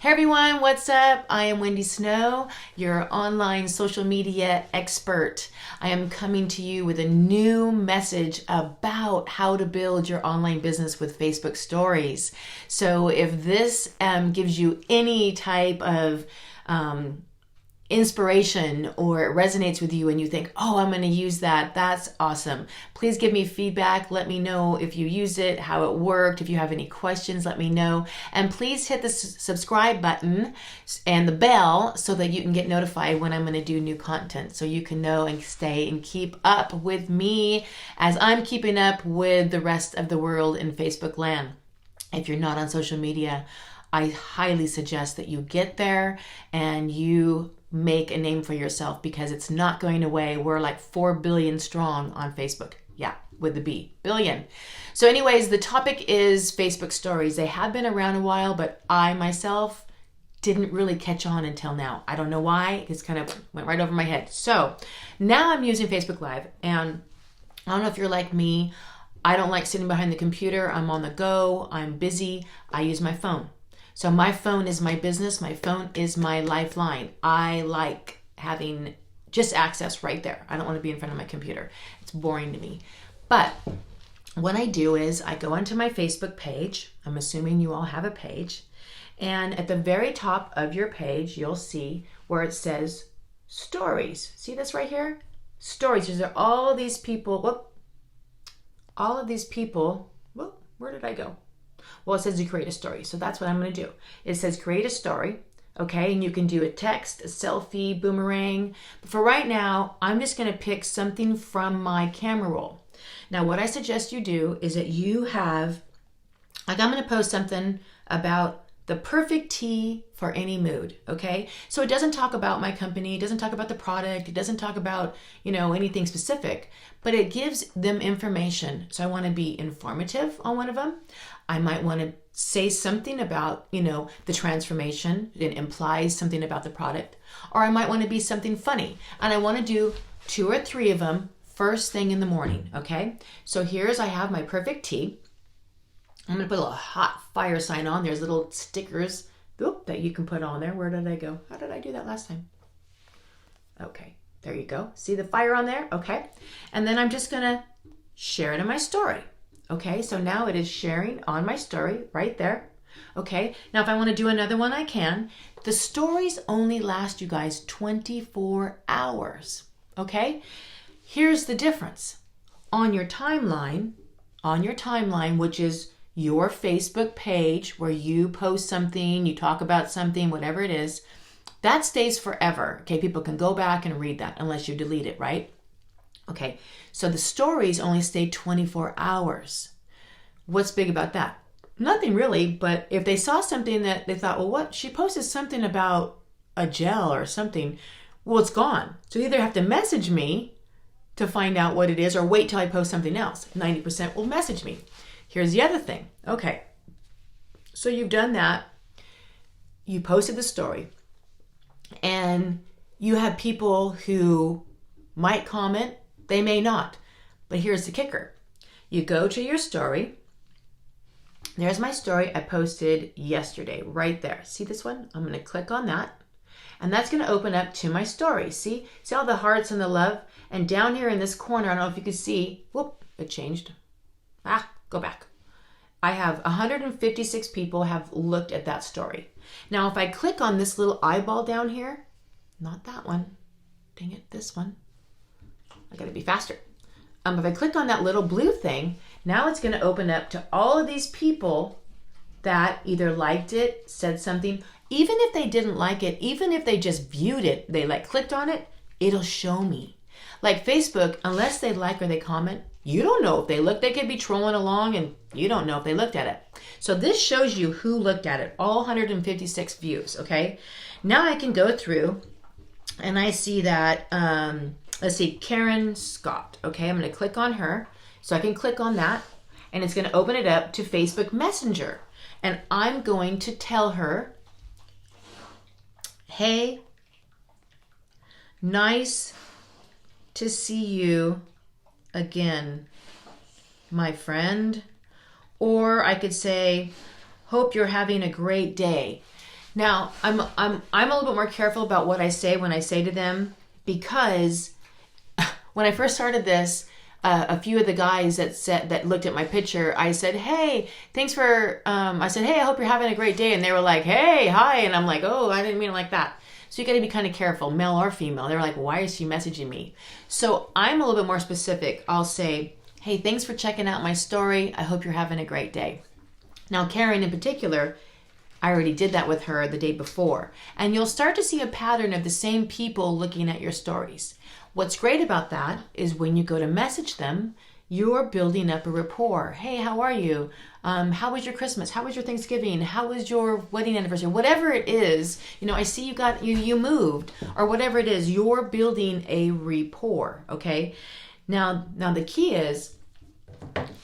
Hey everyone, what's up? I am Wendy Snow, your online social media expert. I am coming to you with a new message about how to build your online business with Facebook stories. So if this gives you any type of inspiration or it resonates with you and you think, oh, I'm going to use that, that's awesome. Please give me feedback. Let me know if you used it, how it worked. If you have any questions, let me know. And please hit the subscribe button and the bell so that you can get notified when I'm going to do new content, so you can know and stay and keep up with me as I'm keeping up with the rest of the world in Facebook land. If you're not on social media, I highly suggest that you get there and you make a name for yourself, because it's not going away. We're like 4 billion strong on Facebook. Yeah, with the B, billion. So anyways, the topic is Facebook stories. They have been around a while, but I myself didn't really catch on until now. I don't know why. It's kind of went right over my head. So now I'm using Facebook Live, and I don't know if you're like me. I don't like sitting behind the computer. I'm on the go. I'm busy. I use my phone. So my phone is my business. My phone is my lifeline. I like having just access right there. I don't want to be in front of my computer. It's boring to me. But what I do is I go onto my Facebook page. I'm assuming you all have a page. And at the very top of your page, you'll see where it says stories. See this right here? Stories. These are all these people. Whoop. All of these people. Whoop. Where did I go? Well, it says you create a story. So that's what I'm going to do. It says create a story. Okay. And you can do a text, a selfie, boomerang. But for right now, I'm just going to pick something from my camera roll. Now, what I suggest you do is that you have, like, I'm going to post something about the perfect tea for any mood. Okay. So it doesn't talk about my company. It doesn't talk about the product. It doesn't talk about, anything specific, but it gives them information. So I want to be informative on one of them. I might want to say something about, the transformation. It implies something about the product. Or I might want to be something funny. And I want to do 2 or 3 of them first thing in the morning. Okay. So I have my perfect tea. I'm going to put a little hot fire sign on. There's little stickers that you can put on there. Where did I go? How did I do that last time? Okay, there you go. See the fire on there? Okay. And then I'm just going to share it in my story. Okay, so now it is sharing on my story right there. Okay, now if I want to do another one, I can. The stories only last, you guys, 24 hours. Okay, here's the difference. On your timeline, which is your Facebook page where you post something, you talk about something, whatever it is, that stays forever. Okay, people can go back and read that unless you delete it, right? Okay, so the stories only stay 24 hours. What's big about that? Nothing really, but if they saw something that they thought, well, what? She posted something about a gel or something. Well, it's gone. So you either have to message me to find out what it is or wait till I post something else. 90% will message me. Here's the other thing. Okay, so you've done that. You posted the story. And you have people who might comment. They may not. But here's the kicker. You go to your story. There's my story I posted yesterday right there. See this one? I'm going to click on that. And that's going to open up to my story. See all the hearts and the love? And down here in this corner, I don't know if you can see. Whoop, it changed. Go back. I have 156 people have looked at that story. Now, if I click on this little eyeball down here, not that one. Dang it, this one. I gotta be faster. If I click on that little blue thing, now it's gonna open up to all of these people that either liked it, said something. Even if they didn't like it, even if they just viewed it, they clicked on it, it'll show me. Like Facebook, unless they like or they comment, you don't know if they looked. They could be trolling along and you don't know if they looked at it. So this shows you who looked at it, all 156 views, okay? Now I can go through and I see that, let's see, Karen Scott. Okay, I'm going to click on her. So I can click on that and it's going to open it up to Facebook Messenger. And I'm going to tell her, hey, nice to see you again, my friend. Or I could say, hope you're having a great day. Now, I'm a little bit more careful about what I say when I say to them, because when I first started this, a few of the guys that looked at my picture, I said, hey, thanks for, I said, hey, I hope you're having a great day. And they were like, hey, hi. And I'm like, oh, I didn't mean it like that. So you got to be kind of careful, male or female. They're like, why is she messaging me? So I'm a little bit more specific. I'll say, hey, thanks for checking out my story. I hope you're having a great day. Now, Karen in particular, I already did that with her the day before. And you'll start to see a pattern of the same people looking at your stories. What's great about that is when you go to message them, you're building up a rapport. Hey, how are you? How was your Christmas? How was your Thanksgiving? How was your wedding anniversary? Whatever it is, I see you moved, or whatever it is, you're building a rapport, okay? Now the key is,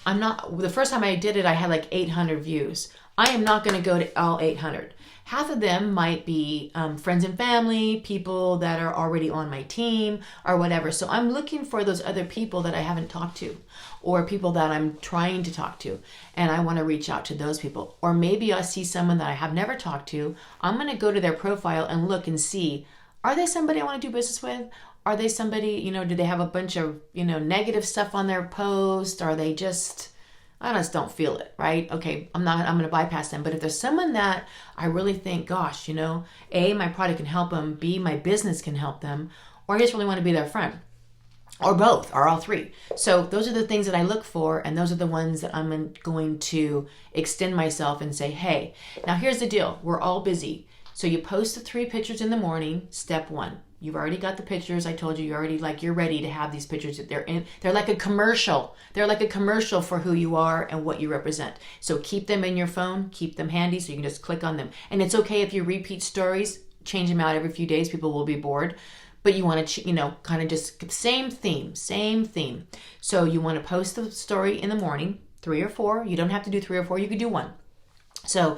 the first time I did it, I had like 800 views. I am not going to go to all 800. Half of them might be friends and family, people that are already on my team or whatever. So I'm looking for those other people that I haven't talked to, or people that I'm trying to talk to, and I want to reach out to those people. Or maybe I see someone that I have never talked to. I'm going to go to their profile and look and see, are they somebody I want to do business with? Are they somebody, do they have a bunch of, negative stuff on their post? Are they just... I just don't feel it, right? Okay, I'm going to bypass them. But if there's someone that I really think, gosh, A, my product can help them, B, my business can help them, or I just really want to be their friend, or both, or all three. So those are the things that I look for, and those are the ones that I'm going to extend myself and say, hey, now here's the deal. We're all busy. So you post the 3 pictures in the morning, step 1. You've already got the pictures. I told you, you're ready to have these pictures. They're like a commercial. They're like a commercial for who you are and what you represent. So keep them in your phone, keep them handy so you can just click on them. And it's okay if you repeat stories, change them out every few days. People will be bored. But you want to, kind of just same theme. So you want to post the story in the morning, 3 or 4. You don't have to do 3 or 4. You could do 1. So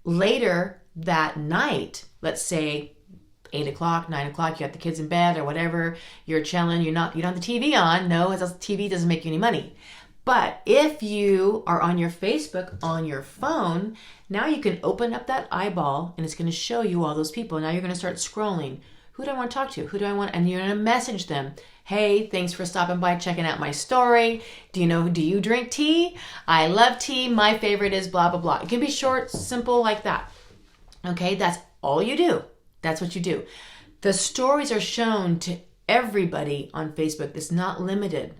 later that night, let's say 8 o'clock, 9 o'clock, you got the kids in bed or whatever, you're chilling, you don't have the TV on. No, TV doesn't make you any money. But if you are on your Facebook on your phone, now you can open up that eyeball and it's going to show you all those people. Now you're going to start scrolling. Who do I want to talk to? And you're going to message them. Hey, thanks for stopping by, checking out my story. Do you drink tea? I love tea. My favorite is blah, blah, blah. It can be short, simple like that. Okay, that's all you do. That's what you do. The stories are shown to everybody on Facebook. It's not limited.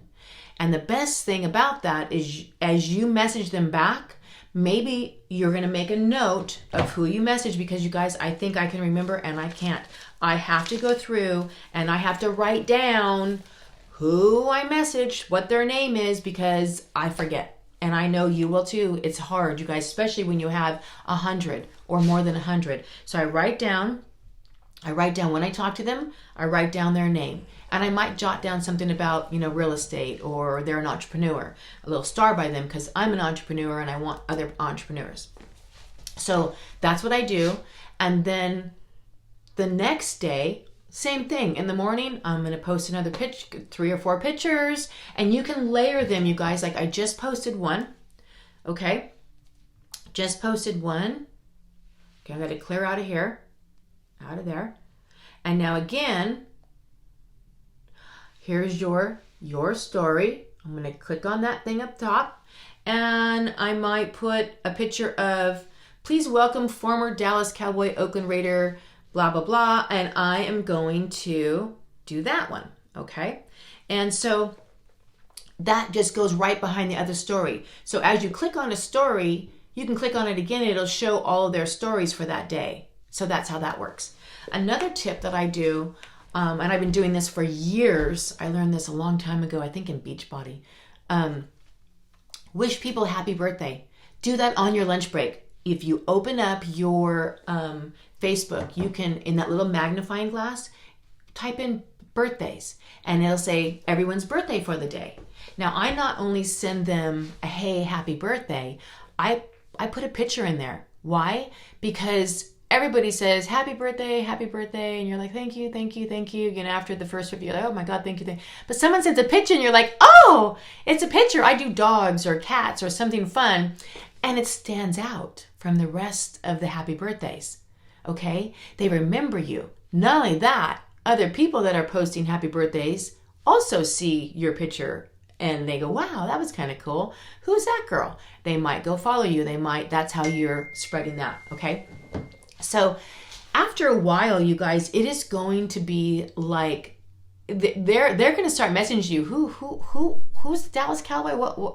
And the best thing about that is as you message them back, maybe you're going to make a note of who you message, because you guys, I think I can remember and I can't. I have to go through and I have to write down who I messaged, what their name is, because I forget. And I know you will too. It's hard, you guys, especially when you have 100 or more than 100. So I write down when I talk to them, I write down their name. And I might jot down something about, real estate, or they're an entrepreneur, a little star by them because I'm an entrepreneur and I want other entrepreneurs. So that's what I do. And then the next day, same thing. In the morning, I'm going to post another 3 or 4 pictures, and you can layer them, you guys. Like I just posted one. Okay. Just posted one. Okay. I got to clear out of here. Out of there. And now again, here's your story. I'm going to click on that thing up top, and I might put a picture of, please welcome former Dallas Cowboy, Oakland Raider, blah, blah, blah. And I am going to do that one. Okay. And so that just goes right behind the other story. So as you click on a story, you can click on it again. It'll show all of their stories for that day. So that's how that works. Another tip that I do, and I've been doing this for years. I learned this a long time ago, I think in Beachbody. Wish people happy birthday. Do that on your lunch break. If you open up your Facebook, you can, in that little magnifying glass, type in birthdays, and it'll say everyone's birthday for the day. Now, I not only send them a hey, happy birthday, I put a picture in there. Why? Because everybody says happy birthday, and you're like, thank you. After the first review, you're like, oh my God, thank you. But someone sends a picture and you're like, oh, it's a picture. I do dogs or cats or something fun. And it stands out from the rest of the happy birthdays. okay? They remember you. Not only that, other people that are posting happy birthdays also see your picture and they go, wow, that was kind of cool. Who's that girl? They might go follow you. That's how you're spreading that, okay? So after a while, you guys, it is going to be like, they're going to start messaging you. Who's the Dallas Cowboy?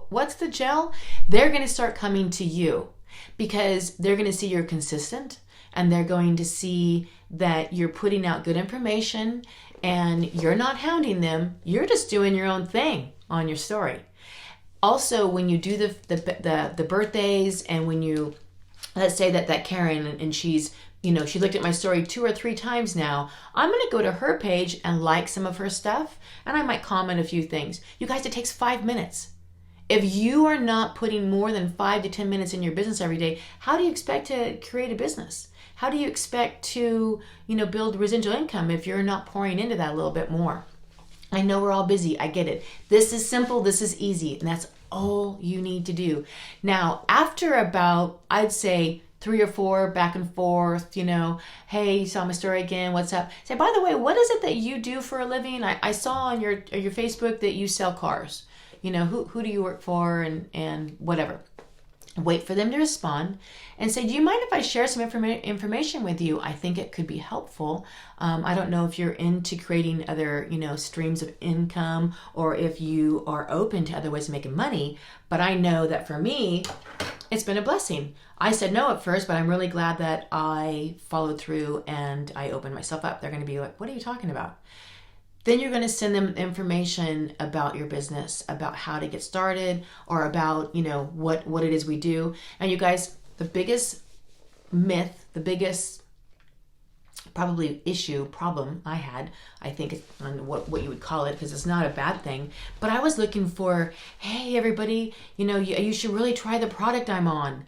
What's the gel? They're going to start coming to you because they're going to see you're consistent and they're going to see that you're putting out good information and you're not hounding them. You're just doing your own thing on your story. Also, when you do the birthdays and when you, let's say that Karen and she's, she looked at my story 2 or 3 times now, I'm going to go to her page and like some of her stuff and I might comment a few things. You guys, it takes 5 minutes. If you are not putting more than 5 to 10 minutes in your business every day, how do you expect to create a business? How do you expect to, build residual income if you're not pouring into that a little bit more? I know we're all busy. I get it. This is simple. This is easy. And that's all you need to do. Now, after about, I'd say 3 or 4 back and forth, hey, you saw my story again. What's up? Say, by the way, what is it that you do for a living? I saw on your Facebook that you sell cars. Who do you work for and whatever. Wait for them to respond and say, do you mind if I share some information with you? I think it could be helpful. I don't know if you're into creating other, streams of income or if you are open to other ways of making money. But I know that for me, it's been a blessing. I said no at first, but I'm really glad that I followed through and I opened myself up. They're going to be like, what are you talking about? Then you're going to send them information about your business, about how to get started, or about, what it is we do. And you guys, the biggest myth, the biggest probably problem I had, I think on what you would call it, because it's not a bad thing, but I was looking for, hey, everybody, you should really try the product I'm on.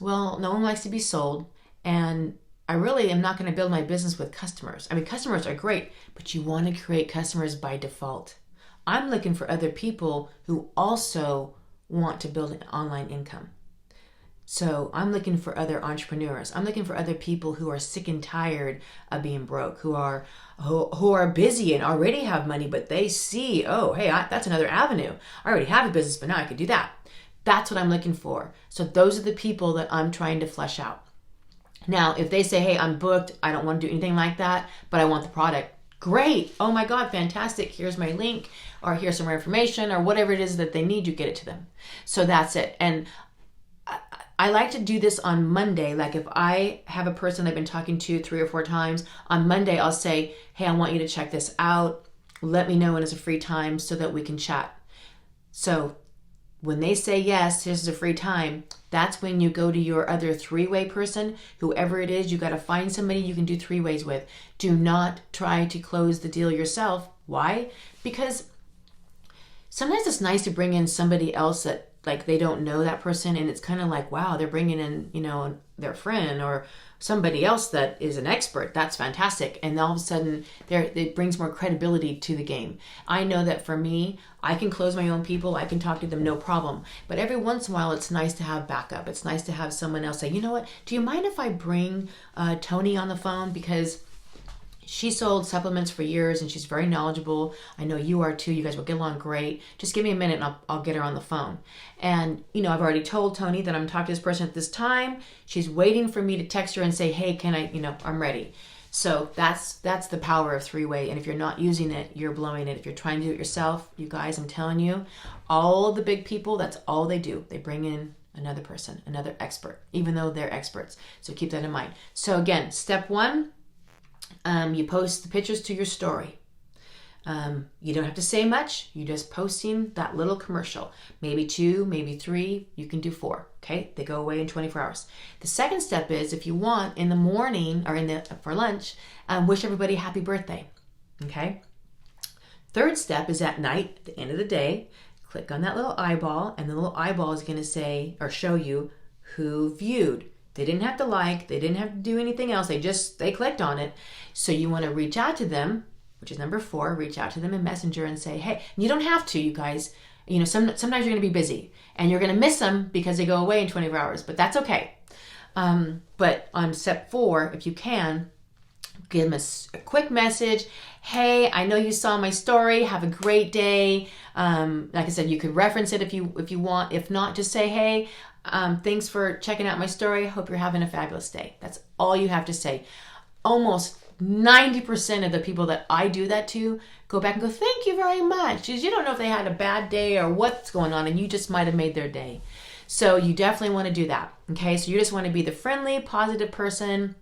Well, no one likes to be sold, and I really am not going to build my business with customers. I mean, customers are great, but you want to create customers by default. I'm looking for other people who also want to build an online income. So I'm looking for other entrepreneurs. I'm looking for other people who are sick and tired of being broke, who are busy and already have money, but they see, oh, hey, that's another avenue. I already have a business, but now I could do that. That's what I'm looking for. So those are the people that I'm trying to flesh out. Now, if they say, hey, I'm booked, I don't want to do anything like that, but I want the product, great. Oh my God, fantastic. Here's my link, or here's some more information, or whatever it is that they need, you get it to them. So that's it. And I like to do this on Monday. Like if I have a person I've been talking to 3 or 4 times, on Monday I'll say, hey, I want you to check this out. Let me know when it's a free time so that we can chat. So when they say yes, here's a free time, that's when you go to your other 3-way person, whoever it is. You got to find somebody you can do 3 ways with. Do not try to close the deal yourself. Why? Because sometimes it's nice to bring in somebody else that like they don't know that person, and it's kind of like, wow, they're bringing in, their friend or somebody else that is an expert. That's fantastic. And all of a sudden it brings more credibility to the game. I know that for me, I can close my own people. I can talk to them, no problem. But every once in a while, it's nice to have backup. It's nice to have someone else say, you know what, do you mind if I bring Tony on the phone? Because she sold supplements for years and she's very knowledgeable. I know you are too. You guys will get along great. Just give me a minute and I'll get her on the phone. And, I've already told Tony that I'm talking to this person at this time. She's waiting for me to text her and say, hey, can I, I'm ready. So that's the power of 3-way. And if you're not using it, you're blowing it. If you're trying to do it yourself, you guys, I'm telling you, all the big people, that's all they do. They bring in another person, another expert, even though they're experts. So keep that in mind. So again, step 1, you post the pictures to your story. You don't have to say much. You're just posting that little commercial. Maybe 2, maybe 3. You can do 4. Okay, they go away in 24 hours. The second step is, if you want, in the morning or for lunch, wish everybody happy birthday. Okay. Third step is at night, at the end of the day. Click on that little eyeball, and the little eyeball is going to say or show you who viewed. They didn't have to like, they didn't have to do anything else. They clicked on it. So you want to reach out to them, which is number 4, reach out to them in Messenger and say, hey, you don't have to, you guys. Sometimes you're going to be busy and you're going to miss them because they go away in 24 hours, but that's okay. But on step 4, if you can, give them a quick message. Hey, I know you saw my story. Have a great day. Like I said, you could reference it if you want. If not, just say, hey, thanks for checking out my story. Hope you're having a fabulous day. That's all you have to say. Almost 90% of the people that I do that to go back and go, thank you very much. Because you don't know if they had a bad day or what's going on, and you just might have made their day. So you definitely want to do that. Okay, so you just want to be the friendly, positive person.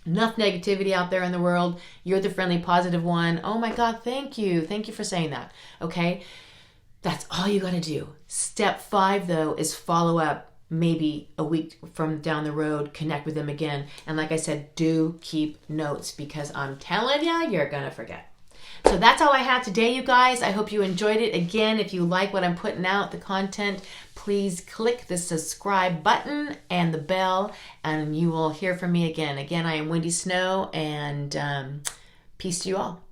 Enough negativity out there in the world. You're the friendly, positive one. Oh my God, thank you. Thank you for saying that. Okay, that's all you got to do. Step 5, though, is follow up. Maybe a week from down the road, connect with them again. And like I said, do keep notes, because I'm telling you, you're going to forget. So that's all I have today, you guys. I hope you enjoyed it. Again, if you like what I'm putting out, the content, please click the subscribe button and the bell, and you will hear from me again. Again, I am Wendy Snow, and peace to you all.